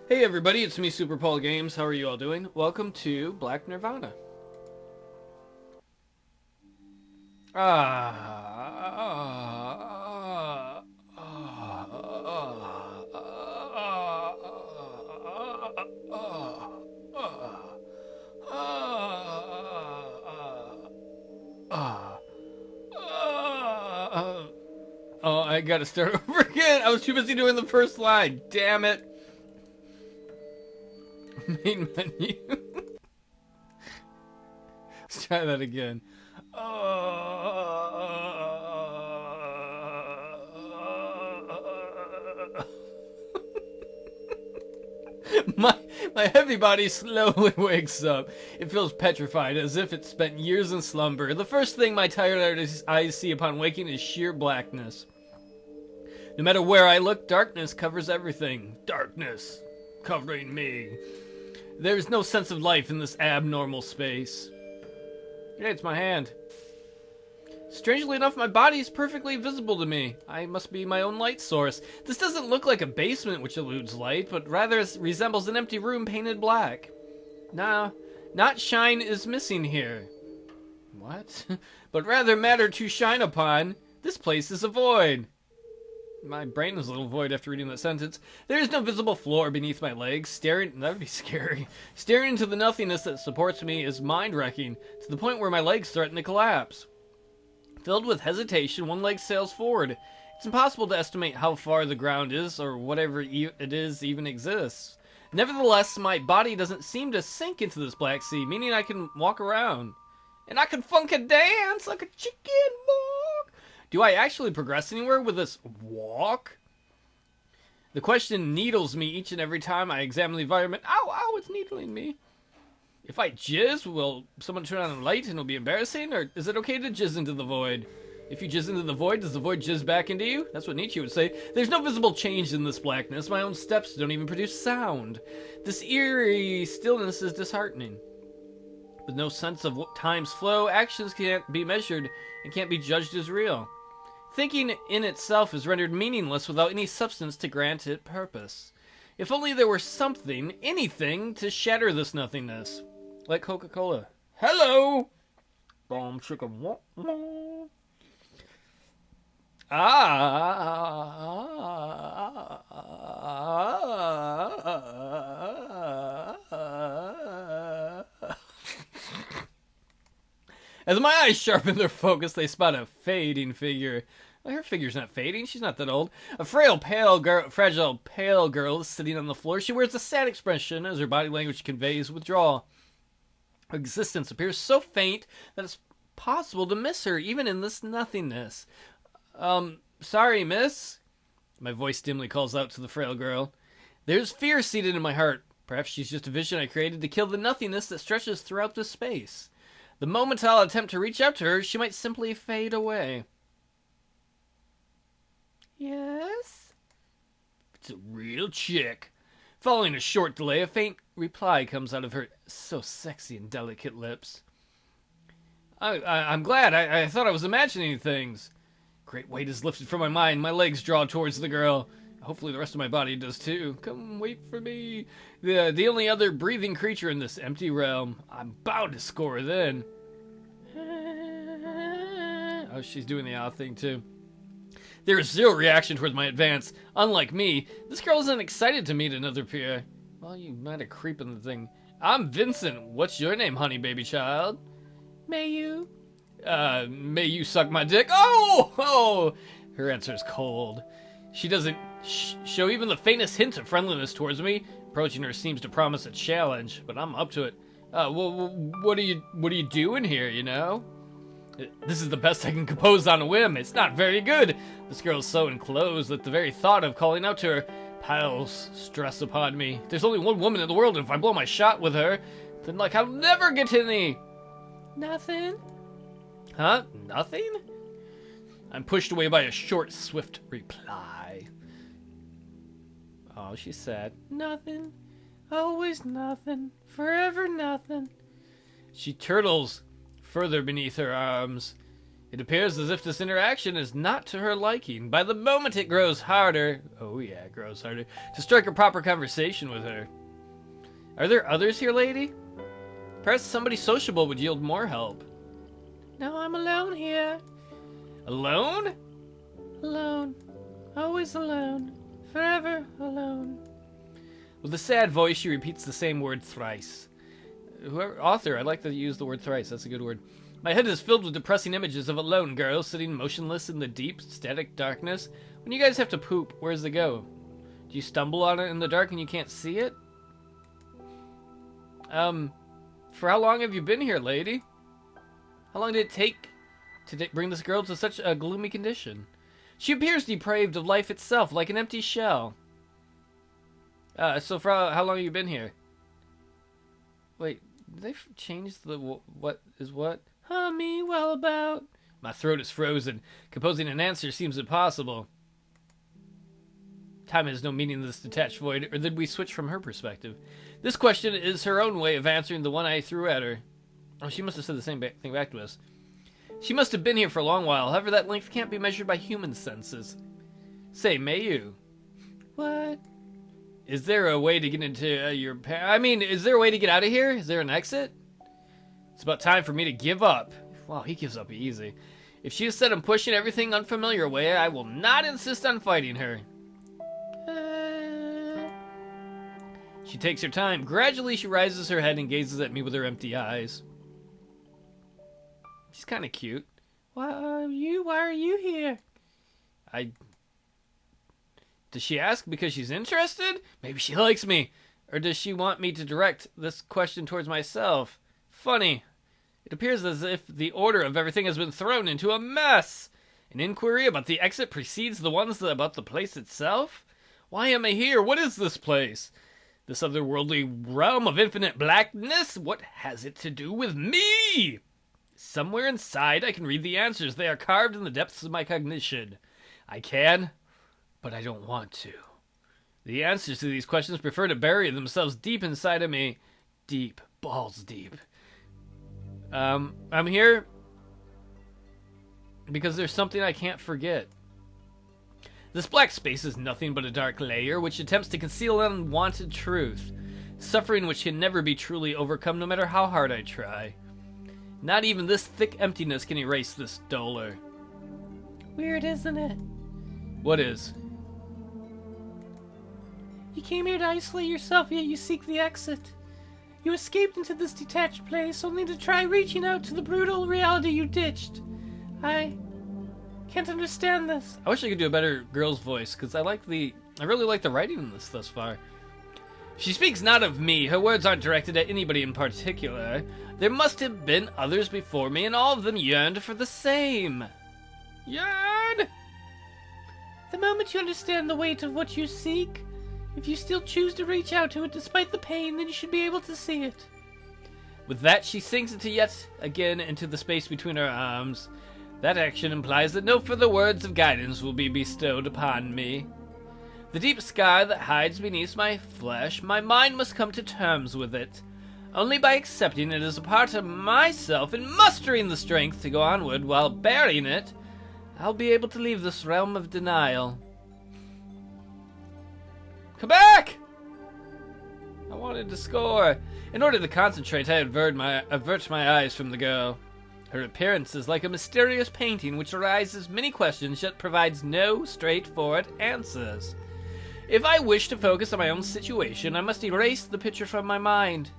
Hey everybody, it's me, Super Paul Games. How are you all doing? Welcome to Black Nirvana. Oh, I gotta start over again. I was too busy doing the first line. Damn it. Main menu. Let's try that again. My my heavy body slowly wakes up. It feels petrified, as if it spent years in slumber. The first thing my tired eyes see upon waking is sheer blackness. No matter where I look, darkness covers everything. Darkness covering me. There is no sense of life in this abnormal space. Hey, it's my hand. Strangely enough, my body is perfectly visible to me. I must be my own light source. This doesn't look like a basement which eludes light, but rather resembles an empty room painted black. Nah, not shine is missing here. What? But rather matter to shine upon. This place is a void. My brain is a little void after reading that sentence. There is no visible floor beneath my legs. That would be scary. Staring into the nothingness that supports me is mind-wrecking, to the point where my legs threaten to collapse. Filled with hesitation, one leg sails forward. It's impossible to estimate how far the ground is, or whatever it is even exists. Nevertheless, my body doesn't seem to sink into this black sea, meaning I can walk around. And I can funk a dance like a chicken walk. Do I actually progress anywhere with this walk? The question needles me each and every time I examine the environment. Ow, ow, it's needling me. If I jizz, will someone turn on a light and it'll be embarrassing? Or is it okay to jizz into the void? If you jizz into the void, does the void jizz back into you? That's what Nietzsche would say. There's no visible change in this blackness. My own steps don't even produce sound. This eerie stillness is disheartening. With no sense of time's flow, actions can't be measured and can't be judged as real. Thinking in itself is rendered meaningless without any substance to grant it purpose. If only there were something, anything, to shatter this nothingness. Like Coca-Cola. Hello! Boom, chicken. As my eyes sharpen their focus, they spot a fading figure. Well, her figure's not fading. She's not that old. A fragile, pale girl is sitting on the floor. She wears a sad expression as her body language conveys withdrawal. Her existence appears so faint that it's possible to miss her, even in this nothingness. Sorry, miss. My voice dimly calls out to the frail girl. There's fear seated in my heart. Perhaps she's just a vision I created to kill the nothingness that stretches throughout this space. The moment I'll attempt to reach out to her, she might simply fade away. Yes? It's a real chick. Following a short delay, a faint reply comes out of her so sexy and delicate lips. I'm glad. I thought I was imagining things. Great weight is lifted from my mind. My legs draw towards the girl. Hopefully the rest of my body does too. Come wait for me. The only other breathing creature in this empty realm. I'm bound to score then. Oh, she's doing the odd thing too. There is zero reaction towards my advance. Unlike me, this girl isn't excited to meet another peer. Well, you might have creeping the thing. I'm Vincent. What's your name, honey baby child? May you? May you suck my dick? Oh! Her answer is cold. She doesn't show even the faintest hint of friendliness towards me. Approaching her seems to promise a challenge, but I'm up to it. What are you doing here, you know? This is the best I can compose on a whim. It's not very good. This girl's so enclosed that the very thought of calling out to her piles stress upon me. There's only one woman in the world, and if I blow my shot with her, then I'll never get any. Nothing? Huh? Nothing? I'm pushed away by a short, swift reply. Oh, she's sad. Nothing. Always nothing. Forever nothing. She turtles further beneath her arms. It appears as if this interaction is not to her liking. By the moment it grows harder, oh yeah, it grows harder, to strike a proper conversation with her. Are there others here, lady? Perhaps somebody sociable would yield more help. No, I'm alone here. Alone? Alone. Always alone. Forever alone. With a sad voice, she repeats the same word thrice. Author, I like that you use the word thrice. That's a good word. My head is filled with depressing images of a lone girl sitting motionless in the deep, static darkness. When you guys have to poop, where does it go? Do you stumble on it in the dark and you can't see it? For how long have you been here, lady? How long did it take to bring this girl to such a gloomy condition? She appears depraved of life itself, like an empty shell. So for how long have you been here? Wait, did they change the what is what? Me, well about... My throat is frozen. Composing an answer seems impossible. Time has no meaning in this detached void, or did we switch from her perspective? This question is her own way of answering the one I threw at her. Oh, she must have said the same thing back to us. She must have been here for a long while, however that length can't be measured by human senses. Say, may you? What? Is there a way to get into is there a way to get out of here? Is there an exit? It's about time for me to give up. Wow, he gives up easy. If she has said I'm pushing everything unfamiliar away, I will not insist on fighting her. She takes her time. Gradually, she raises her head and gazes at me with her empty eyes. She's kind of cute. Why are you here? Does she ask because she's interested? Maybe she likes me. Or does she want me to direct this question towards myself? Funny. It appears as if the order of everything has been thrown into a mess. An inquiry about the exit precedes the ones about the place itself? Why am I here? What is this place? This otherworldly realm of infinite blackness? What has it to do with me? Somewhere inside I can read the answers. They are carved in the depths of my cognition. I can, but I don't want to. The answers to these questions prefer to bury themselves deep inside of me. Deep. Balls deep. I'm here because there's something I can't forget. This black space is nothing but a dark layer which attempts to conceal unwanted truth, suffering which can never be truly overcome no matter how hard I try. Not even this thick emptiness can erase this dolor. Weird, isn't it? What is? You came here to isolate yourself, yet you seek the exit. You escaped into this detached place only to try reaching out to the brutal reality you ditched. I can't understand this. I wish I could do a better girl's voice, because I really like the writing in this thus far. She speaks not of me. Her words aren't directed at anybody in particular. There must have been others before me, and all of them yearned for the same. Yearn! The moment you understand the weight of what you seek, if you still choose to reach out to it despite the pain, then you should be able to see it. With that, she sinks into the space between her arms. That action implies that no further words of guidance will be bestowed upon me. The deep scar that hides beneath my flesh, my mind must come to terms with it. Only by accepting it as a part of myself and mustering the strength to go onward while bearing it, I'll be able to leave this realm of denial. Come back! I wanted to score. In order to concentrate, I avert my eyes from the girl. Her appearance is like a mysterious painting which arises many questions yet provides no straightforward answers. If I wish to focus on my own situation, I must erase the picture from my mind.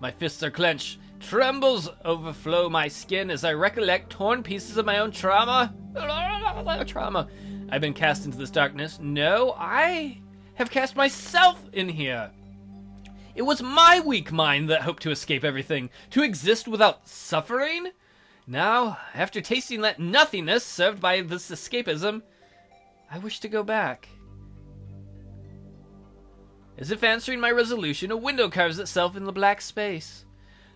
My fists are clenched. Trembles overflow my skin as I recollect torn pieces of my own trauma. I've been cast into this darkness. No, I have cast myself in here. It was my weak mind that hoped to escape everything, to exist without suffering. Now, after tasting that nothingness served by this escapism, I wish to go back. As if answering my resolution, a window carves itself in the black space.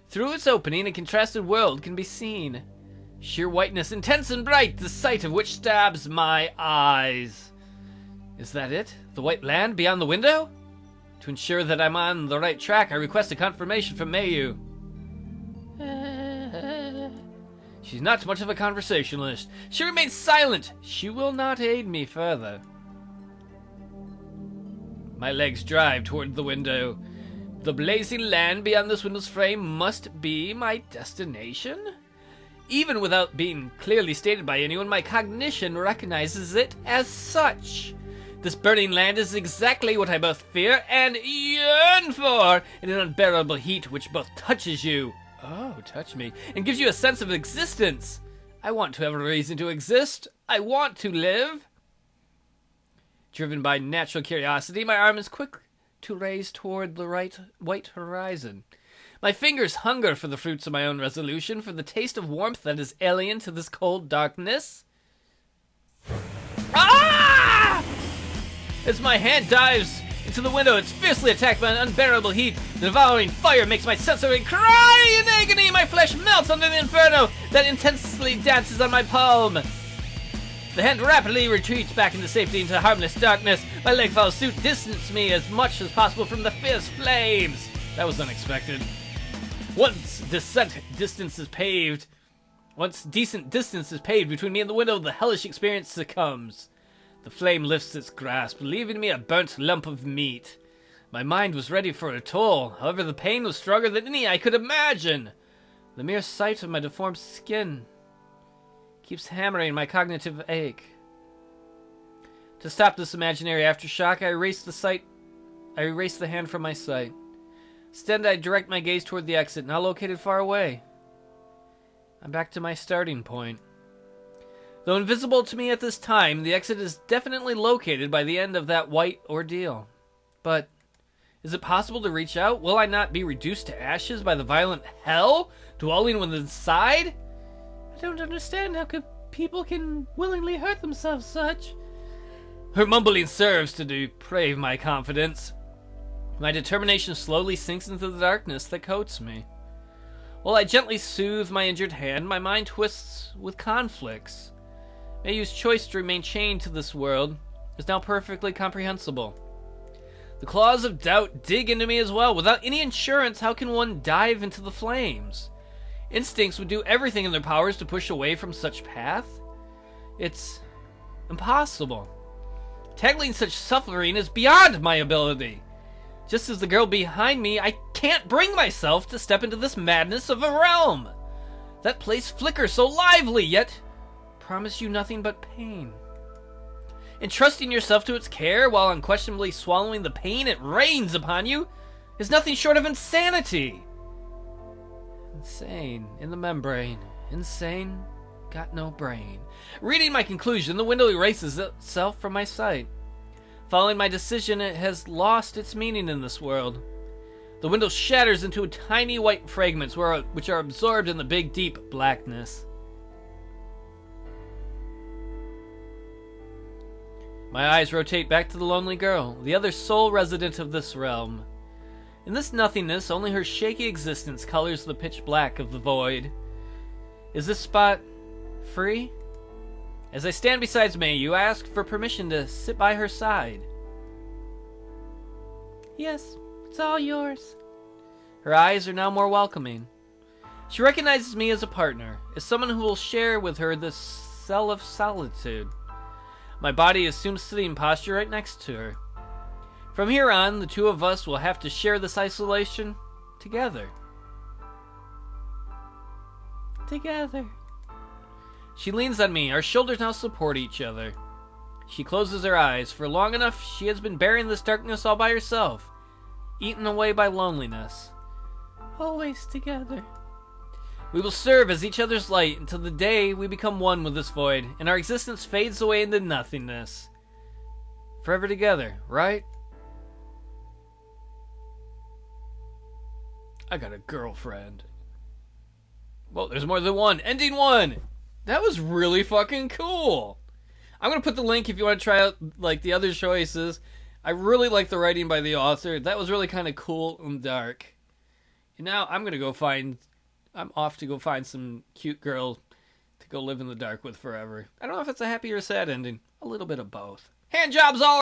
Through its opening, a contrasted world can be seen. Sheer whiteness, intense and bright, the sight of which stabs my eyes. Is that it? The white land beyond the window? To ensure that I'm on the right track, I request a confirmation from Mayu. She She's not much of a conversationalist. She remains silent. She will not aid me further. My legs drive toward the window. The blazing land beyond this window's frame must be my destination? Even without being clearly stated by anyone, my cognition recognizes it as such. This burning land is exactly what I both fear and yearn for, in an unbearable heat which both touches you, oh, touch me, and gives you a sense of existence. I want to have a reason to exist. I want to live. Driven by natural curiosity, my arm is quick to raise toward the white horizon. My fingers hunger for the fruits of my own resolution, for the taste of warmth that is alien to this cold darkness. Ah! As my hand dives into the window, it's fiercely attacked by an unbearable heat. The devouring fire makes my sensory cry in agony. My flesh melts under the inferno that intensely dances on my palm. The hand rapidly retreats back into safety, into harmless darkness. My leg follows suit, distance me as much as possible from the fierce flames. That was unexpected. Once decent distance is paved between me and the window, the hellish experience succumbs. The flame lifts its grasp, leaving me a burnt lump of meat. My mind was ready for a toll. However, the pain was stronger than any I could imagine. The mere sight of my deformed skin keeps hammering my cognitive ache. To stop this imaginary aftershock, I erase the hand from my sight. Instead, I direct my gaze toward the exit, now located far away. I'm back to my starting point. Though invisible to me at this time, the exit is definitely located by the end of that white ordeal. But is it possible to reach out? Will I not be reduced to ashes by the violent hell dwelling within inside? I don't understand how people can willingly hurt themselves such. Her mumbling serves to deprave my confidence. My determination slowly sinks into the darkness that coats me. While I gently soothe my injured hand, my mind twists with conflicts. Mayu's choice to remain chained to this world is now perfectly comprehensible. The claws of doubt dig into me as well. Without any insurance, how can one dive into the flames? Instincts would do everything in their powers to push away from such path. It's impossible. Tackling such suffering is beyond my ability. Just as the girl behind me, I can't bring myself to step into this madness of a realm. That place flickers so lively, yet promise you nothing but pain. Entrusting yourself to its care while unquestionably swallowing the pain it rains upon you is nothing short of insanity. Insane in the membrane. Insane, got no brain. Reading my conclusion, the window erases itself from my sight. Following my decision, it has lost its meaning in this world. The window shatters into tiny white fragments which are absorbed in the big, deep blackness. My eyes rotate back to the lonely girl, the other sole resident of this realm. In this nothingness, only her shaky existence colors the pitch black of the void. Is this spot free? As I stand beside May, you ask for permission to sit by her side. Yes, it's all yours. Her eyes are now more welcoming. She recognizes me as a partner, as someone who will share with her this cell of solitude. My body assumes sitting posture right next to her. From here on, the two of us will have to share this isolation together. Together. She leans on me. Our shoulders now support each other. She closes her eyes. For long enough, she has been bearing this darkness all by herself, eaten away by loneliness. Always together. We will serve as each other's light until the day we become one with this void, and our existence fades away into nothingness. Forever together, right? I got a girlfriend. Well, there's more than one. Ending one! That was really fucking cool. I'm going to put the link if you want to try out like the other choices. I really like the writing by the author. That was really kind of cool and dark. And now I'm off to go find some cute girl to go live in the dark with forever. I don't know if it's a happy or a sad ending. A little bit of both. Hand jobs all